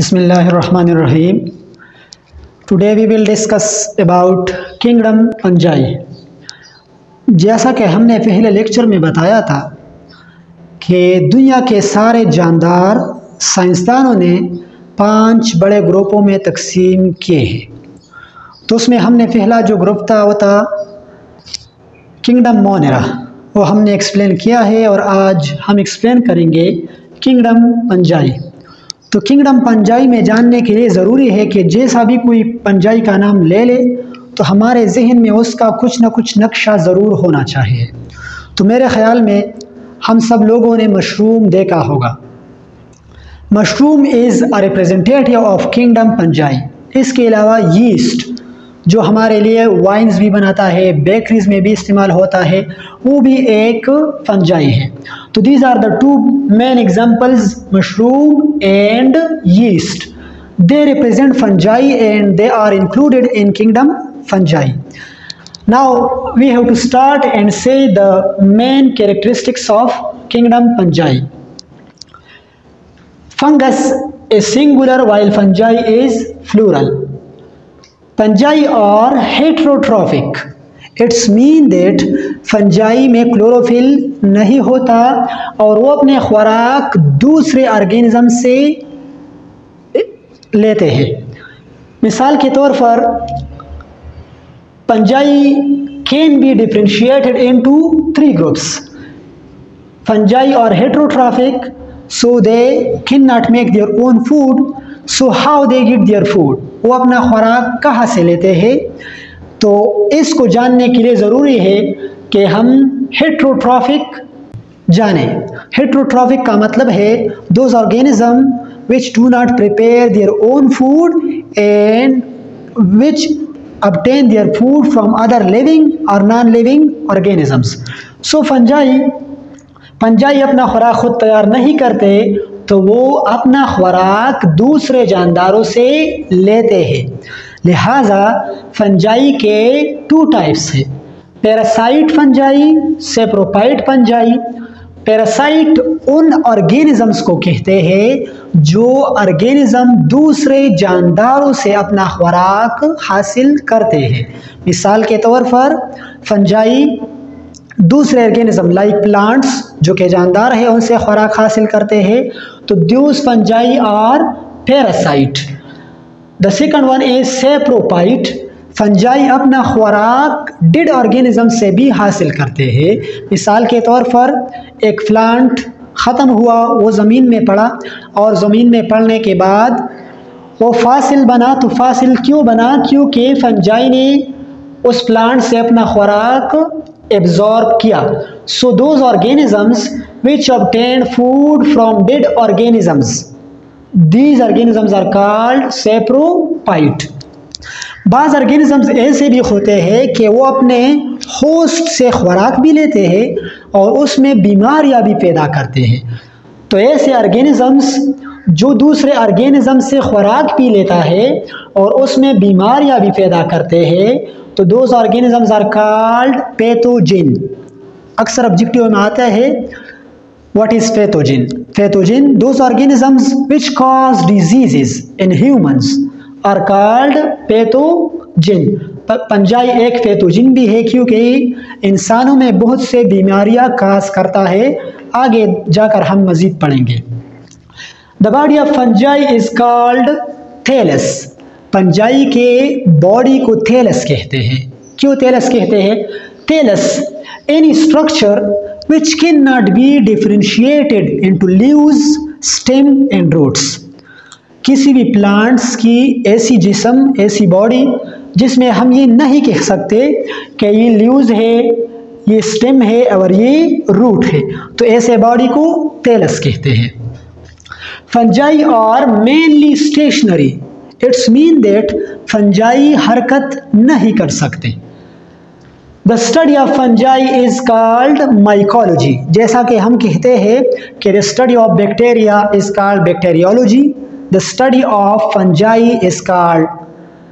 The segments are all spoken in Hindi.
Bismillahirrahmanirrahim. Today we will discuss about Kingdom पंजाई। जैसा कि हमने पहले लेक्चर में बताया था कि दुनिया के सारे जानदार साइंसदानों ने 5 बड़े ग्रुपों में तकसीम किए हैं। तो उसमें हमने पहला जो ग्रुप था वो था किंगडम मोनेरा, वो हमने एक्सप्लेन किया है और आज हम एक्सप्लेन करेंगे किंगडम पंजाई। तो किंगडम पंजाई में जानने के लिए ज़रूरी है कि जैसा भी कोई पंजाई का नाम ले ले तो हमारे जहन में उसका कुछ ना कुछ नक्शा ज़रूर होना चाहिए। तो मेरे ख़्याल में हम सब लोगों ने मशरूम देखा होगा। Mushroom is a representative of kingdom fungi. इसके अलावा यीस्ट जो हमारे लिए वाइन्स भी बनाता है, बेकरीज में भी इस्तेमाल होता है, वो भी एक फंजाई है। तो these are the 2 main examples, mushroom and yeast. They represent fungi and they are included in kingdom fungi. Now we have to start and see the main characteristics of kingdom fungi. Fungus is singular while fungi is plural. Fungi और heterotrophic, it's mean that fungi में क्लोरोफिल नहीं होता और वो अपने खुराक दूसरे ऑर्गेनिज्म से लेते हैं। मिसाल के तौर पर fungi can be differentiated into 3 groups, fungi और heterotrophic, so they cannot make their own food, so how they get their food, वो अपना खुराक कहाँ से लेते हैं। तो इसको जानने के लिए ज़रूरी है कि हम हेट्रोट्रॉफिक जानें। हेट्रोट्रॉफिक का मतलब है those organism which do not prepare their own food and which obtain their food from other living or non-living organisms. So fungi अपना खुराक खुद तैयार नहीं करते तो वो अपना खुराक दूसरे जानदारों से लेते हैं। लिहाजा फंजाई के 2 टाइप्स हैं, पैरासाइट फंजाई, सेप्रोपाइट फंजाई। पैरासाइट उन ऑर्गेनिजम्स को कहते हैं जो ऑर्गेनिज्म दूसरे जानदारों से अपना खुराक हासिल करते हैं। मिसाल के तौर पर फंजाई दूसरे ऑर्गेनिज्म लाइक प्लांट्स जो कि जानदार है उनसे खुराक हासिल करते हैं, तो दूस फंजाई और parasite. The second one is saprophyte. Fungi अपना खुराक डेड ऑर्गेनिज्म से भी हासिल करते हैं। मिसाल के तौर पर एक प्लांट ख़त्म हुआ, वो ज़मीन में पड़ा और ज़मीन में पड़ने के बाद वो फासिल बना। तो फासिल क्यों बना? क्योंकि फंजाई ने उस प्लांट से अपना खुराक एब्जॉर्ब किया। So those organisms which obtain food from dead organisms, these organisms are called saprophyte. बाज़ organisms ऐसे भी होते हैं कि वो अपने होस्ट से खुराक भी लेते हैं और उसमें बीमारियां भी पैदा करते हैं। तो ऐसे organisms जो दूसरे ऑर्गेनिज्म से खुराक भी लेता है और उसमें बीमारियां भी पैदा करते हैं, तो those organisms are called pathogen. अक्सर ऑब्जेक्टिव में आता है what is pathogen. Pathogen those organisms which cause diseases in humans are called pathogen. Fungi एक पैथोजेन भी है क्योंकि इंसानों में बहुत से बीमारियां काज करता है। आगे जाकर हम मजीद पढ़ेंगे। The body of fungi is called thallus. Fungi के बॉडी को थैलस कहते हैं। क्यों थैलस कहते हैं? Thallus any structure which can not be differentiated into leaves, stem and roots. किसी भी प्लांट्स की ऐसी जिस्म, ऐसी बॉडी जिसमें हम ये नहीं कह सकते कि ये लीव्स है, ये स्टेम है और ये रूट है, तो ऐसे बॉडी को थैलस कहते हैं। Fungi are mainly stationary, it's mean that fungi हरकत नहीं कर सकते। The study of fungi is called mycology. जैसा कि हम कहते हैं कि the study of bacteria is called bacteriology, the study of fungi is called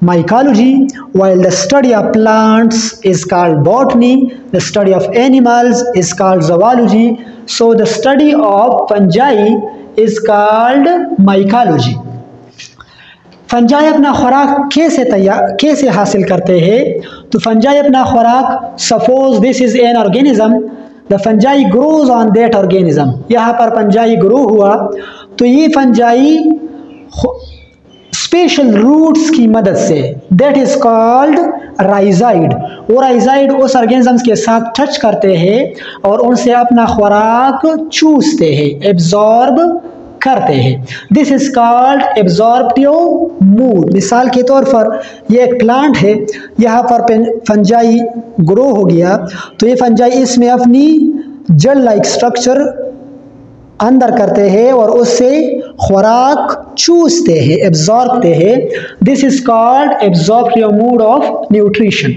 mycology, while the study of plants is called botany, the study of animals is called zoology. So the study of fungi is called mycology. Fungi अपना खुराक कैसे हासिल करते हैं? तो फंजाई अपना खुराक, suppose this is an organism, the fungi grows on that organism. यहाँ पर फंजाई ग्रो हुआ तो ये फंजाई स्पेशल रूट्स की मदद से, दैट इज कॉल्ड राइजाइड, वो राइजाइड उस ऑर्गेनिजम्स के साथ टच करते हैं और उनसे अपना खुराक चूसते हैं, एब्जॉर्ब करते हैं। This is called absorptive mood. मिसाल के तौर पर ये एक प्लांट है, यहाँ पर फंजाई ग्रो हो गया तो ये फंजाई इसमें अपनी जेल लाइक स्ट्रक्चर अंदर करते हैं और उससे खुराक चूसते हैं, एब्जॉर्ब करते हैं। This is called absorptive mood off nutrition.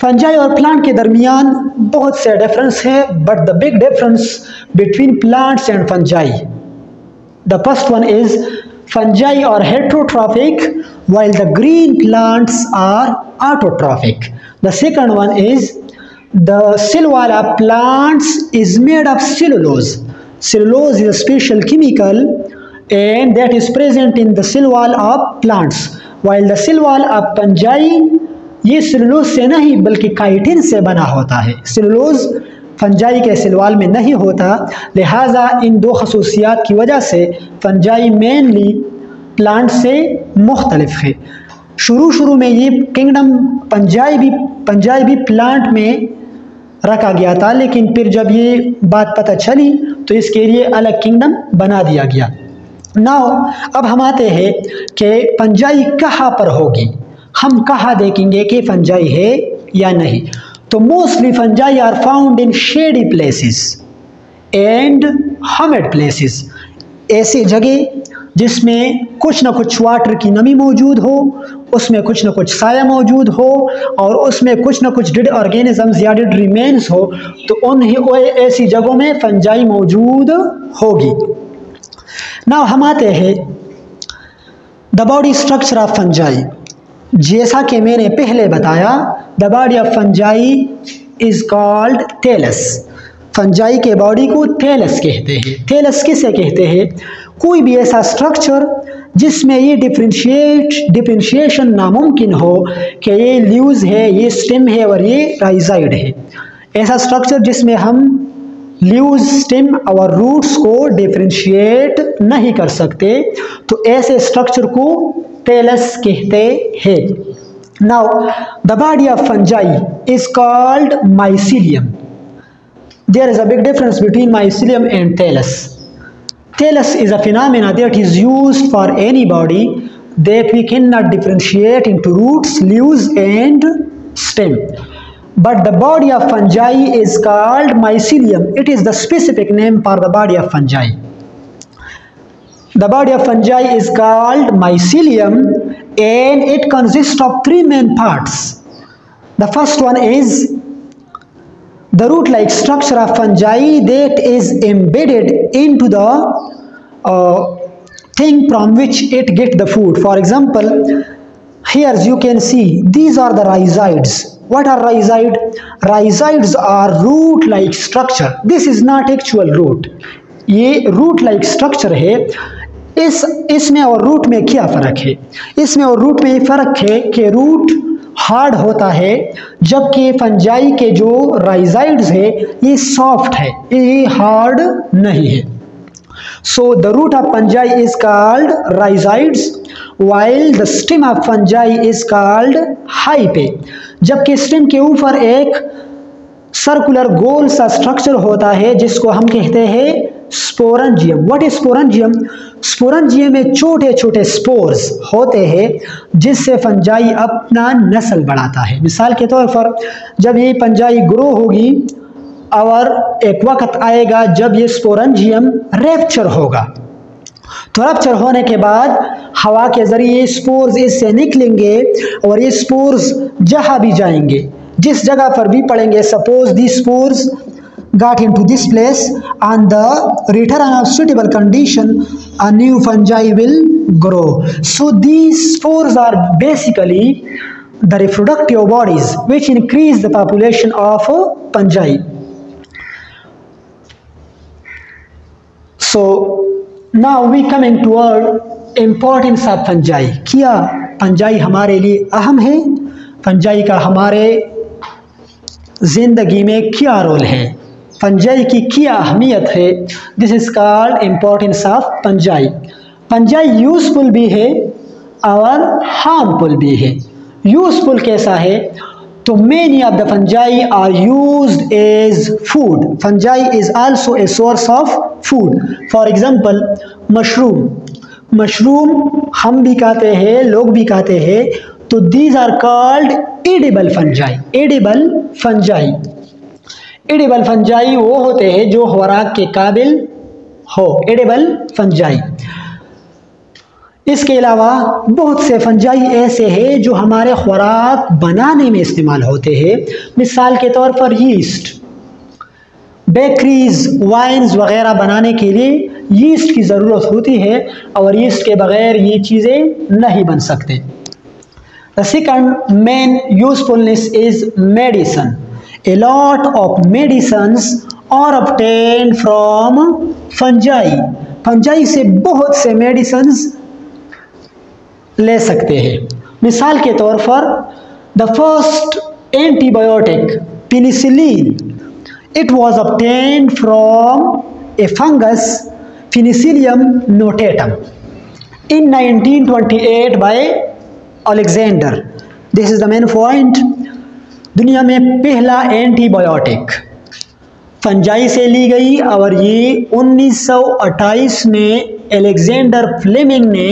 Fungi और प्लांट के दरमियान बहुत से डिफरेंस है, but the big difference between plants and fungi, the first one is fungi are heterotrophic while the green plants are autotrophic. The second one is the Silvala plants is made of cellulose. Cellulose is a special chemical and that is present in the cell wall of plants, while the cell wall of fungi ये सेलुलोज से नहीं बल्कि काइटिन से बना होता है। सेलुलोज फंजाई के सेलवाल में नहीं होता, लिहाजा इन दो खसूसियात की वजह से फंजाई मेनली प्लांट से मुख्तलिफ है। शुरू में ये किंगडम फंजाई भी प्लांट में रखा गया था, लेकिन फिर जब ये बात पता चली तो इसके लिए अलग किंगडम बना दिया गया। नाउ अब हम आते हैं कि फंजाई कहाँ पर होगी, हम कहाँ देखेंगे कि फंजाई है या नहीं। तो mostly fungi are found in shady places and humid places, ऐसी जगह जिसमें कुछ ना कुछ वाटर की नमी मौजूद हो, उसमें कुछ ना कुछ साया मौजूद हो और उसमें कुछ ना कुछ डेड ऑर्गेनिजम्स या डेड रिमेन्स हो, तो उन ऐसी जगहों में फंजाई मौजूद होगी। नाउ हम आते हैं the body structure of fungi. जैसा कि मैंने पहले बताया, the body of fungi is called thallus. Fungi के बॉडी को थैलस कहते हैं। थैलस किसे कहते हैं? कोई भी ऐसा स्ट्रक्चर जिसमें ये डिफरेंशिएशन नामुमकिन हो कि ये लीव्स है, ये स्टेम है और ये राइजाइड है। ऐसा स्ट्रक्चर जिसमें हम लीव्स, स्टेम और रूट्स को डिफरेंशिएट नहीं कर सकते, तो ऐसे स्ट्रक्चर को थैलस कहते हैं। Now the body of fungi is called mycelium. There is a big difference between mycelium and thallus. Thallus is a phenomena that is used for any body that we cannot differentiate into roots, leaves and stem. But the body of fungi is called mycelium. It is the specific name for the body of fungi. The body of fungi is called mycelium and it consists of three main parts. The first one is the root-like structure of fungi that is embedded into the thing from which it gets the food. For example, here as you can see, these are the rhizoids. What are rhizoids? Rhizoids are root-like structure. This is not actual root. ये root-like structure है। इसमें और रूट में क्या फ़र्क है? इसमें और रूट में ये फ़र्क है कि रूट हार्ड होता है, जबकि फंजाई के जो राइजाइड्स है ये सॉफ्ट है, ये हार्ड नहीं है। So the root of fungi is called rhizoids while the stem of fungi is called hyphae, जबकि स्टेम के ऊपर एक सर्कुलर गोल सा स्ट्रक्चर होता है जिसको हम कहते हैं sporangium. What is sporangium? Sporangium में छोटे छोटे स्पोर्स होते हैं जिससे फंजाई अपना नस्ल बढ़ाता है। मिसाल के तौर पर जब ये फंजाई ग्रो होगी और एक वक्त आएगा जब ये स्पोरेंजियम रैप्चर होगा, तो रैप्चर होने के बाद हवा के जरिए स्पोर्स इससे निकलेंगे और ये स्पोर्स जहाँ भी जाएंगे, जिस जगह पर भी पड़ेंगे, suppose the spores got into this place, on the return of suitable condition a new fungi will grow. So these spores are basically the reproductive bodies which increase the population of fungi. So now we coming toward importance of fungi. क्या फंजाई हमारे लिए अहम है? फंजाई का हमारे ज़िंदगी में क्या रोल है? फंजाई की क्या अहमियत है? This is called importance of fungi. Fungi useful भी है और हार्मफुल भी है। यूज़फुल कैसा है? तो many of the fungi are used as food. Fungi is also a source of food. For example mushroom, mushroom हम भी खाते हैं, लोग भी खाते हैं, तो these are called edible fungi. Edible fungi, edible fungi वो होते हैं जो खुराक के काबिल हो, एडिबल फंजाई। इसके अलावा बहुत से फंजाई ऐसे हैं जो हमारे खुराक बनाने में इस्तेमाल होते हैं। मिसाल के तौर पर यीस्ट, बेकरीज, वाइन्स वगैरह बनाने के लिए यीस्ट की ज़रूरत होती है और यीस्ट के बगैर ये चीज़ें नहीं बन सकते। The second main usefulness is medicine. A lot of medicines are obtained from fungi. Fungi से बहुत से मेडिसिन्स ले सकते हैं। मिसाल के तौर पर the first antibiotic penicillin, it was obtained from a fungus Penicillium notatum in 1928 by Alexander. This is the main point. दुनिया में पहला एंटीबायोटिक फंजाई से ली गई और ये 1928 में अलेक्जेंडर फ्लेमिंग ने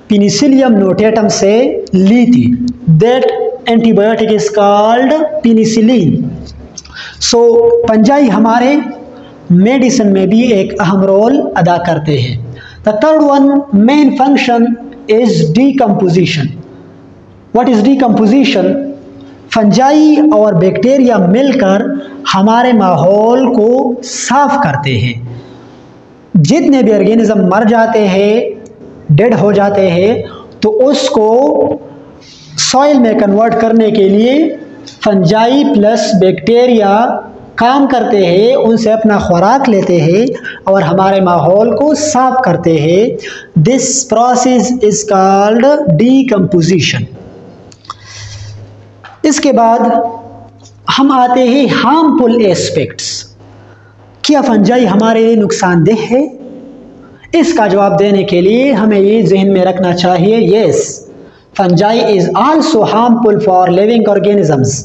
पेनिसिलियम नोटेटम से ली थी। That antibiotic is called penicillin. So fungi हमारे मेडिसिन में भी एक अहम रोल अदा करते हैं। The third one main function is decomposition. What is decomposition? Fungi और बैक्टीरिया मिलकर हमारे माहौल को साफ करते हैं। जितने भी ऑर्गेनिज्म मर जाते हैं, डेड हो जाते हैं, तो उसको सॉइल में कन्वर्ट करने के लिए फंजाई प्लस बैक्टीरिया काम करते हैं, उनसे अपना खुराक लेते हैं और हमारे माहौल को साफ करते हैं। This process is called decomposition. इसके बाद हम आते हैं हार्मफुल एस्पेक्ट्स। क्या फंजाई हमारे लिए नुकसानदेह है? इसका जवाब देने के लिए हमें ये जहन में रखना चाहिए, yes, fungi is also harmful for living organisms.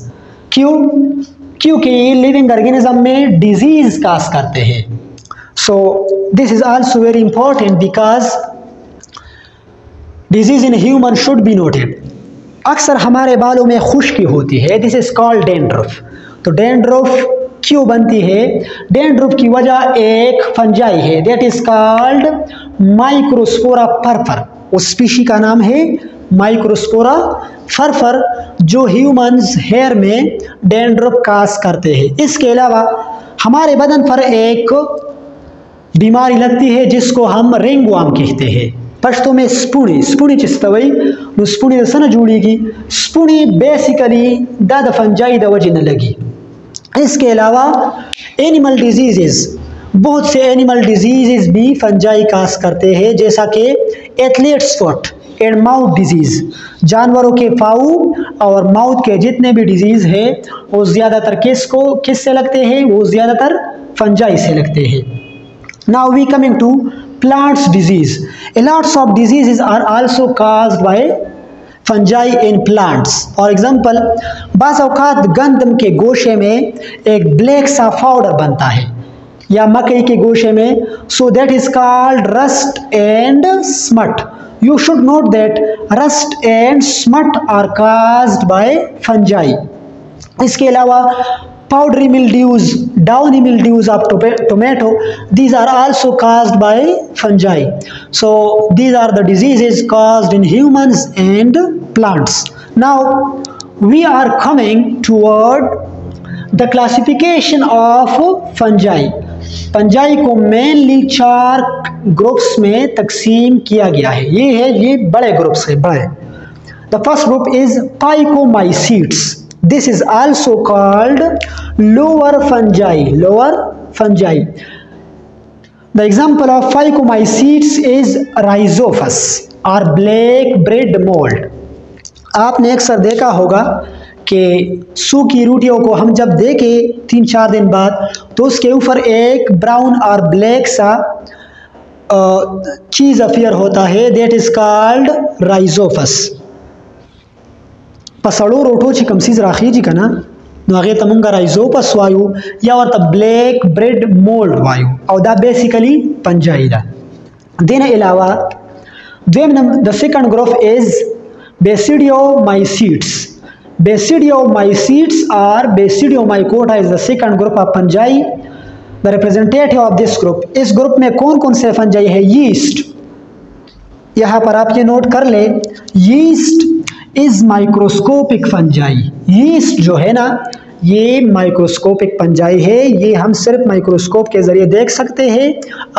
क्यों? क्योंकि ये लिविंग ऑर्गेनिज्म में डिजीज काज करते हैं। So this is also very important because disease in human should be noted. अक्सर हमारे बालों में खुश्की होती है, दिस इज कॉल्ड डैंड्रफ। तो डैंड्रफ क्यों बनती है? डैंड्रफ की वजह एक फंजाई है, दैट इज कॉल्ड माइक्रोस्पोरा फरफर। उस स्पीशी का नाम है माइक्रोस्पोरा फरफर, जो ह्यूमंस हेयर में डैंड्रफ काज करते हैं। इसके अलावा हमारे बदन पर एक बीमारी लगती है जिसको हम रिंगवर्म कहते हैं। पश्तो में स्पूनी, स्पूनी चिस्तवई नु स्पूनी सन जुड़ेगी। स्पूनी बेसिकली द फंजाई द वजह न लगी। इसके अलावा एनिमल डिजीजेस, बहुत से एनिमल डिजीजेस भी फंजाई काज करते हैं, जैसा कि athletes foot and mouth disease. जानवरों के पाँव और माउथ के जितने भी डिजीज है वो ज़्यादातर किससे लगते हैं? वो ज़्यादातर फंजाई से लगते हैं। Now we coming to plants disease. A lots of diseases are also caused by fungi in plants. For example, बाज़ औक़ात गंदम के गोशे में एक ब्लैक सा पाउडर बनता है या मकई के गोशे में, so that is called rust and smut. You should note that rust and smut are caused by fungi. इसके अलावा powdery mildews, downy mildews of tomato, these are also caused by fungi. So these are the diseases caused in humans and plants. Now we are coming toward the classification of fungi. Fungi को मेनली 4 ग्रुप्स में तकसीम किया गया है। ये बड़े ग्रुप्स है, बड़े। The first group is phycomycetes. This is also called lower fungi. Lower fungi. The example of phycomycetes is rhizophus or black bread mold. आपने अक्सर देखा होगा कि सूखी रोटियों को हम जब देखें 3-4 दिन बाद तो उसके ऊपर एक ब्राउन और ब्लैक सा चीज़ अफियर होता है, दैट इज कॉल्ड राइजोफस. पसड़ो रोटो ची कम सीज राखी जी कना नागे तमुंगा राइजोपस वायु या और तब ब्लैक ब्रेड मोल्ड वायु और दा बेसिकली पंजाई दा. दिन अलावा the second group is basidiomycetes. Basidiomycetes or Basidiomycota is the second group of fungi. The representative of this group, इस ग्रुप में कौन कौन से फंजाई है? यीस्ट. यहाँ पर आप ये नोट कर ले, yeast is microscopic fungi. Yeast जो है ना ये माइक्रोस्कोपिक फंजाई है, ये हम सिर्फ माइक्रोस्कोप के जरिए देख सकते हैं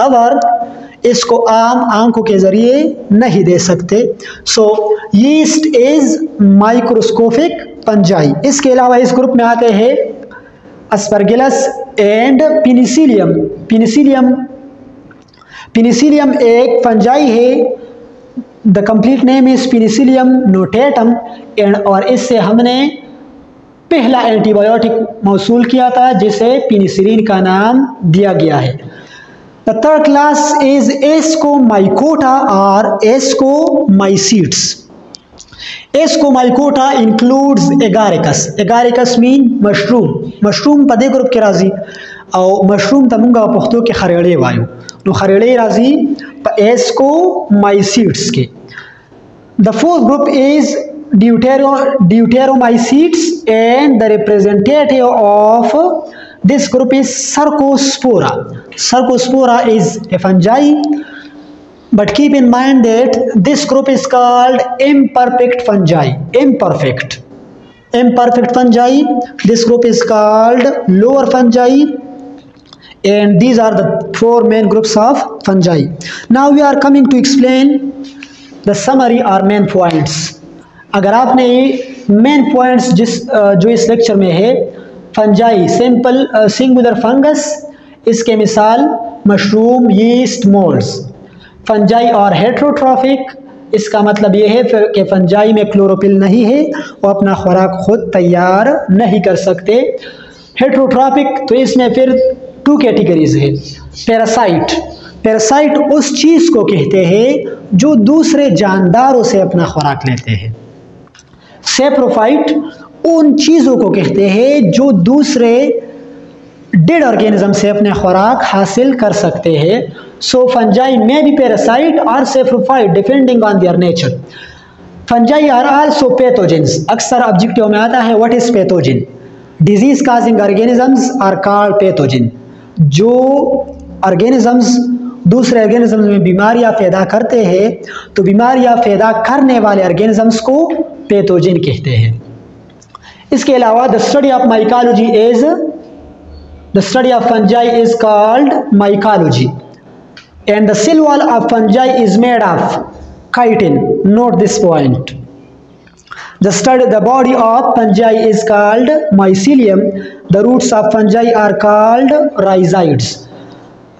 और इसको आम आंखों के जरिए नहीं दे सकते. सो यीस्ट इज माइक्रोस्कोपिक फंजाई. इसके अलावा इस ग्रुप में आते हैं अस्परगिलस एंड पिनिसिलियम. पिनिसिलियम एक फंजाई है. The complete name is penicillium notatum and और इससे हमने पहला एंटीबायोटिक मौसूल किया था जिसे पिनिसिलिन का नाम दिया गया है. The third class is Ascomycota or Ascomycetes. Ascomycota includes Agaricus. Agaricus mean mushroom. Mushroom पदे ग्रुप के राजी और mushroom तमुंगा पुख्तो के खरेड़े वायु नो खरेड़े राजी Ascomycetes के. The fourth group is Deuteromycetes and the representative of this group is Cercospora. Cercospora is a fungi, but keep in mind that this group is called imperfect fungi. Imperfect fungi. This group is called lower fungi, and these are the 4 main groups of fungi. Now we are coming to explain the summary or main points. अगर आपने main points जो इस लेक्चर में है, फंजाई सिंगुलर फंगस, इसके मिसाल मशरूम, यीस्ट, मोल्ड्स. फंजाई और हेट्रोट्रॉफिक, इसका मतलब ये है कि फंजाई में क्लोरोफिल नहीं है और अपना खुराक खुद तैयार नहीं कर सकते. हेट्रोट्रॉफिक तो इसमें फिर 2 कैटेगरीज है. पैरासाइट उस चीज़ को कहते हैं जो दूसरे जानदारों से अपना खुराक लेते हैं. सेप्रोफाइट उन चीज़ों को कहते हैं जो दूसरे डेड ऑर्गेनिज्म से अपने खुराक हासिल कर सकते हैं. सो फंजाई में भी पैरासाइट और saprophyte depending on their nature. Fungi are also pathogens. अक्सर ऑब्जेक्टिव में आता है what is pathogen. Disease causing organisms are called pathogen. जो ऑर्गेनिजम्स दूसरे ऑर्गेनिजम्स में बीमारियां पैदा करते हैं तो बीमारियां पैदा करने वाले ऑर्गेनिजम्स को पैथोजेन कहते हैं. इसके अलावा the study of mycology is the study of fungi is called mycology and the cell wall of fungi is made of chitin. Note this point. The body of fungi is called mycelium. The roots of fungi are called rhizoids.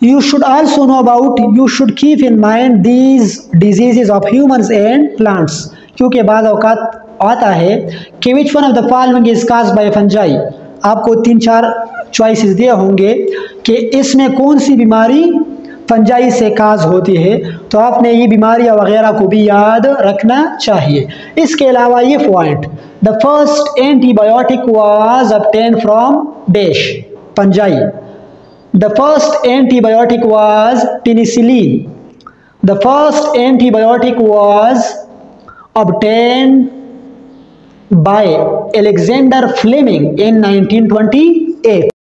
You should also know about, you should keep in mind these diseases of humans and plants. क्योंकि बाद औकात आता है कि which one of the following is caused by fungi. आपको 3-4 चॉइसेस दिए होंगे कि इसमें कौन सी बीमारी फंजाई से काज होती है, तो आपने ये बीमारियां वगैरह को भी याद रखना चाहिए. इसके अलावा ये point, the first antibiotic was obtain from dash fungi. The first antibiotic was penicillin. The first antibiotic was obtained by Alexander Fleming in 1928.